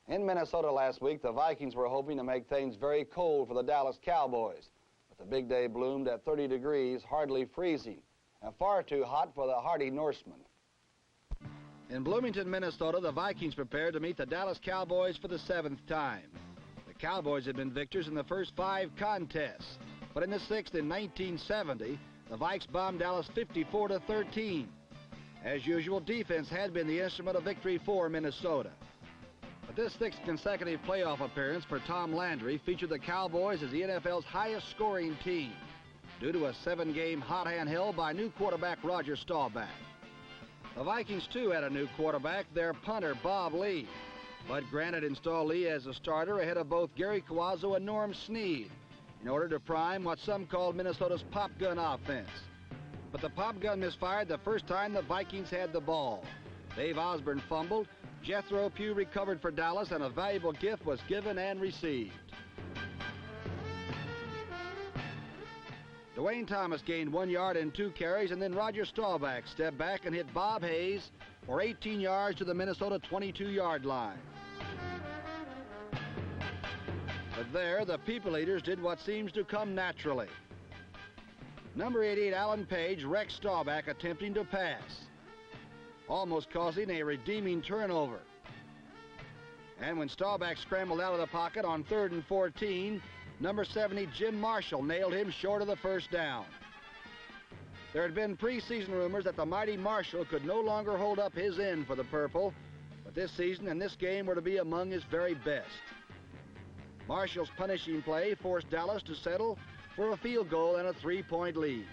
In Minnesota last week, the Vikings were hoping to make things very cold for the Dallas Cowboys. But the big day bloomed at 30 degrees, hardly freezing, and far too hot for the hardy Norsemen. In Bloomington, Minnesota, the Vikings prepared to meet the Dallas Cowboys for the 7th time. The Cowboys had been victors in the first 5 contests, but in the 6th in 1970, the Vikes bombed Dallas 54-13. As usual, defense had been the instrument of victory for Minnesota. But this 6th consecutive playoff appearance for Tom Landry featured the Cowboys as the NFL's highest scoring team due to a 7-game hot hand held by new quarterback Roger Staubach. The Vikings, too, had a new quarterback, their punter, Bob Lee. Bud Grant had installed Lee as a starter ahead of both Gary Cuozzo and Norm Snead in order to prime what some called Minnesota's pop gun offense. But the pop gun misfired the first time the Vikings had the ball. Dave Osborne fumbled, Jethro Pugh recovered for Dallas, and a valuable gift was given and received. Dwayne Thomas gained 1 yard and 2 carries, and then Roger Staubach stepped back and hit Bob Hayes for 18 yards to the Minnesota 22-yard line. But there, the People Eaters did what seems to come naturally. Number 88, Alan Page, wrecked Staubach attempting to pass, almost causing a redeeming turnover. And when Staubach scrambled out of the pocket on 3rd and 14, number 70, Jim Marshall, nailed him short of the first down. There had been preseason rumors that the mighty Marshall could no longer hold up his end for the Purple, but this season and this game were to be among his very best. Marshall's punishing play forced Dallas to settle for a field goal and a 3-point lead.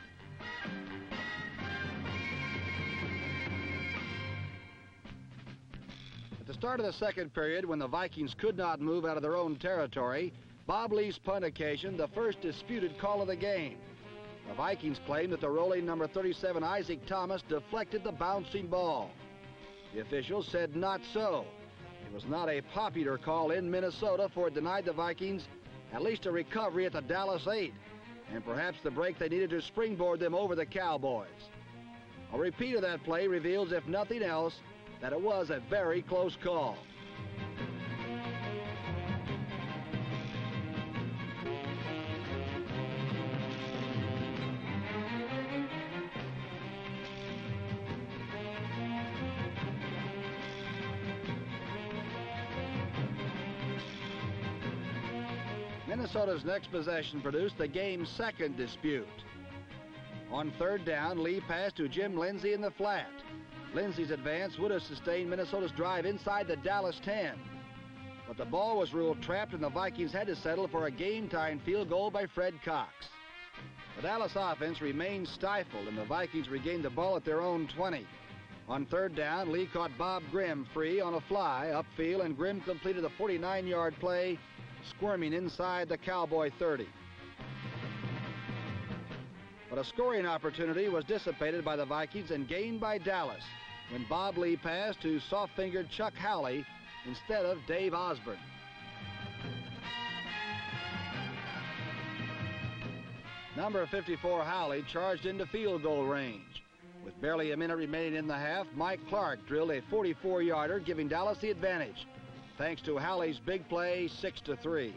At the start of the second period, when the Vikings could not move out of their own territory, Bob Lee's punt occasioned the first disputed call of the game. The Vikings claimed that the rolling number 37 Isaac Thomas deflected the bouncing ball. The officials said not so. It was not a popular call in Minnesota, for it denied the Vikings at least a recovery at the Dallas 8, and perhaps the break they needed to springboard them over the Cowboys. A repeat of that play reveals, if nothing else, that it was a very close call. Minnesota's next possession produced the game's second dispute. On 3rd down, Lee passed to Jim Lindsey in the flat. Lindsey's advance would have sustained Minnesota's drive inside the Dallas 10. But the ball was ruled trapped, and the Vikings had to settle for a game-tying field goal by Fred Cox. The Dallas offense remained stifled, and the Vikings regained the ball at their own 20. On 3rd down, Lee caught Bob Grimm free on a fly upfield, and Grimm completed a 49-yard play, squirming inside the Cowboy 30. But a scoring opportunity was dissipated by the Vikings and gained by Dallas when Bob Lee passed to soft-fingered Chuck Howley instead of Dave Osborne. Number 54 Howley charged into field goal range. With barely a minute remaining in the half, Mike Clark drilled a 44-yarder, giving Dallas the advantage, thanks to Howley's big play, 6-3.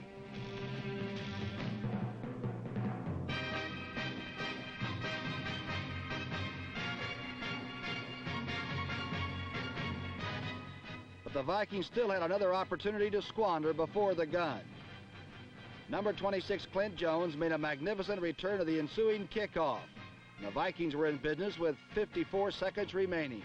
But the Vikings still had another opportunity to squander before the gun. Number 26, Clint Jones, made a magnificent return to the ensuing kickoff. The Vikings were in business with 54 seconds remaining.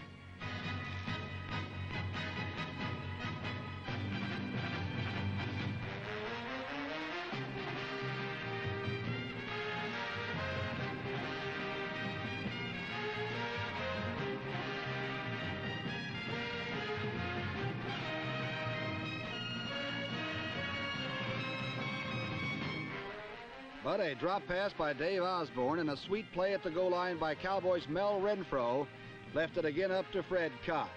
But a drop pass by Dave Osborne and a sweet play at the goal line by Cowboys' Mel Renfro left it again up to Fred Cox.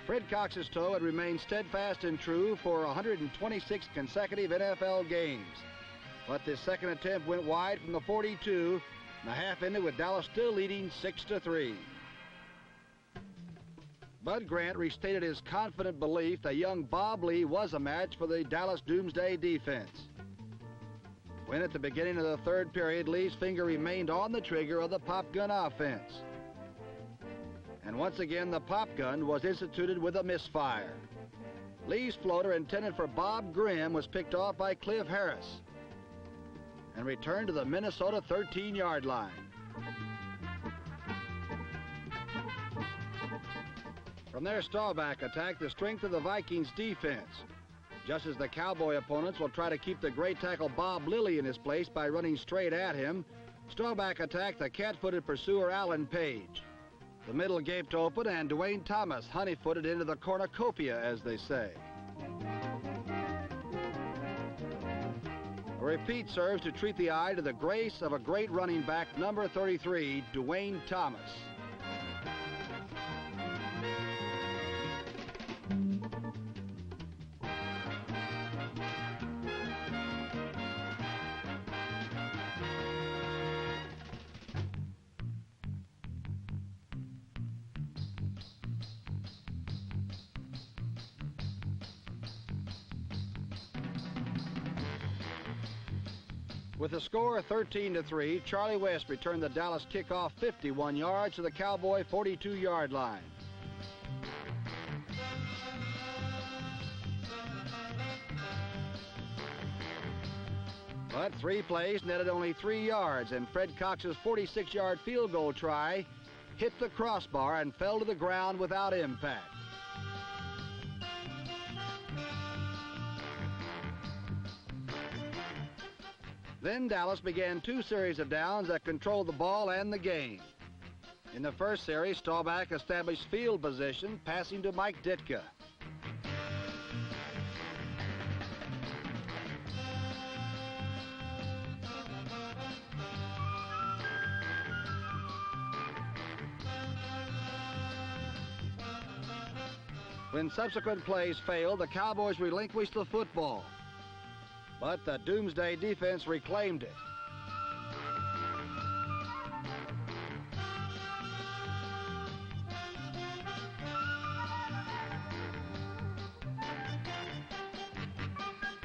Fred Cox's toe had remained steadfast and true for 126 consecutive NFL games. But this second attempt went wide from the 42, and the half ended with Dallas still leading 6-3. Bud Grant restated his confident belief that young Bob Lee was a match for the Dallas Doomsday defense. When at the beginning of the third period, Lee's finger remained on the trigger of the pop gun offense. And once again, the pop gun was instituted with a misfire. Lee's floater, intended for Bob Grimm, was picked off by Cliff Harris and returned to the Minnesota 13-yard line. From their Staubach attack, the strength of the Vikings defense, just as the Cowboy opponents will try to keep the great tackle Bob Lilly in his place by running straight at him, Staubach attacked the cat-footed pursuer Alan Page. The middle gaped open, and Dwayne Thomas honey-footed into the cornucopia, as they say. A repeat serves to treat the eye to the grace of a great running back, number 33, Dwayne Thomas. With the score 13-3, Charlie West returned the Dallas kickoff 51 yards to the Cowboy 42-yard line. But 3 plays netted only 3 yards, and Fred Cox's 46-yard field goal try hit the crossbar and fell to the ground without impact. Then Dallas began 2 series of downs that controlled the ball and the game. In the first series, Staubach established field position, passing to Mike Ditka. When subsequent plays failed, the Cowboys relinquished the football. But the Doomsday defense reclaimed it.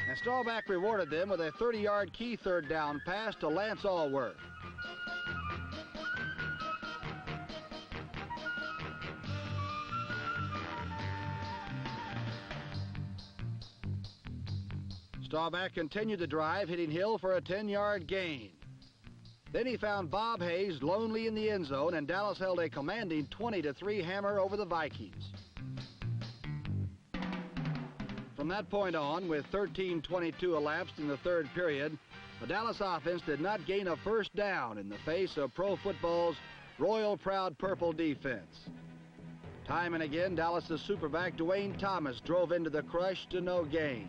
And Staubach rewarded them with a 30-yard key third down pass to Lance Allworth. Staubach continued the drive, hitting Hill for a 10-yard gain. Then he found Bob Hayes lonely in the end zone, and Dallas held a commanding 20-3 hammer over the Vikings. From that point on, with 13:22 elapsed in the third period, the Dallas offense did not gain a first down in the face of pro football's royal proud purple defense. Time and again, Dallas's superback Dwayne Thomas drove into the crush to no gain.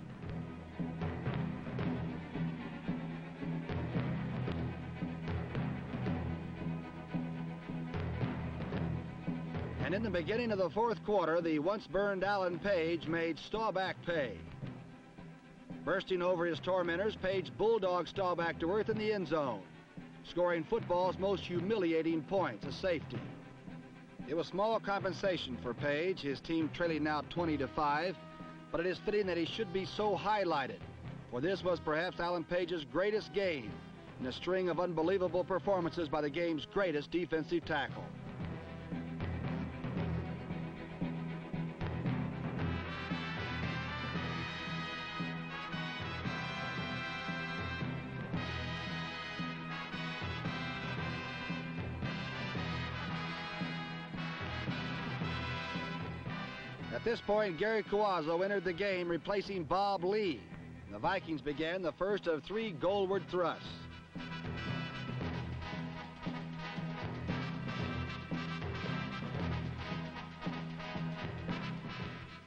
And in the beginning of the fourth quarter, the once-burned Alan Page made Staubach pay. Bursting over his tormentors, Page bulldoged Staubach to earth in the end zone, scoring football's most humiliating points, a safety. It was small compensation for Page, his team trailing now 20-5, but it is fitting that he should be so highlighted, for this was perhaps Alan Page's greatest game in a string of unbelievable performances by the game's greatest defensive tackle. At this point, Gary Cuozzo entered the game, replacing Bob Lee. The Vikings began the first of 3 goalward thrusts.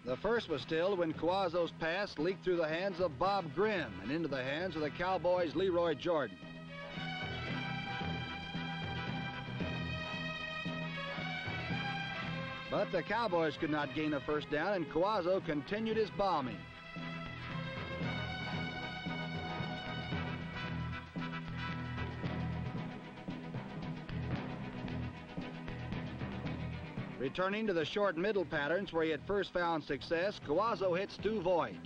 The first was stilled when Cuozzo's pass leaked through the hands of Bob Grimm and into the hands of the Cowboys' Leroy Jordan. But the Cowboys could not gain a first down, and Cuozzo continued his bombing. Returning to the short middle patterns where he had first found success, Cowboys hits to Voigt.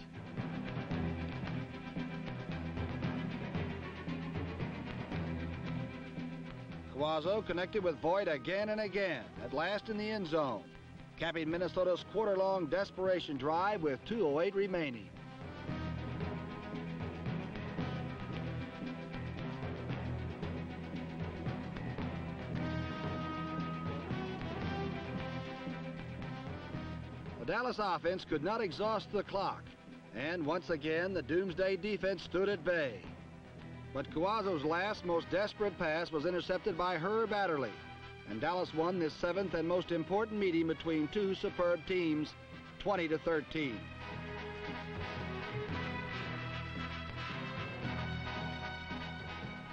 Cowboys connected with Voigt again and again, at last in the end zone, capping Minnesota's quarter-long desperation drive with 2:08 remaining. The Dallas offense could not exhaust the clock, and once again the Doomsday defense stood at bay. But Cowboys' last, most desperate pass was intercepted by Herb Adderley, and Dallas won this 7th and most important meeting between two superb teams, 20-13.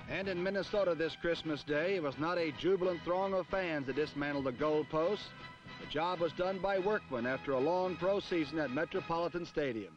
And in Minnesota this Christmas Day, it was not a jubilant throng of fans that dismantled the goalposts. The job was done by workmen after a long pro season at Metropolitan Stadium.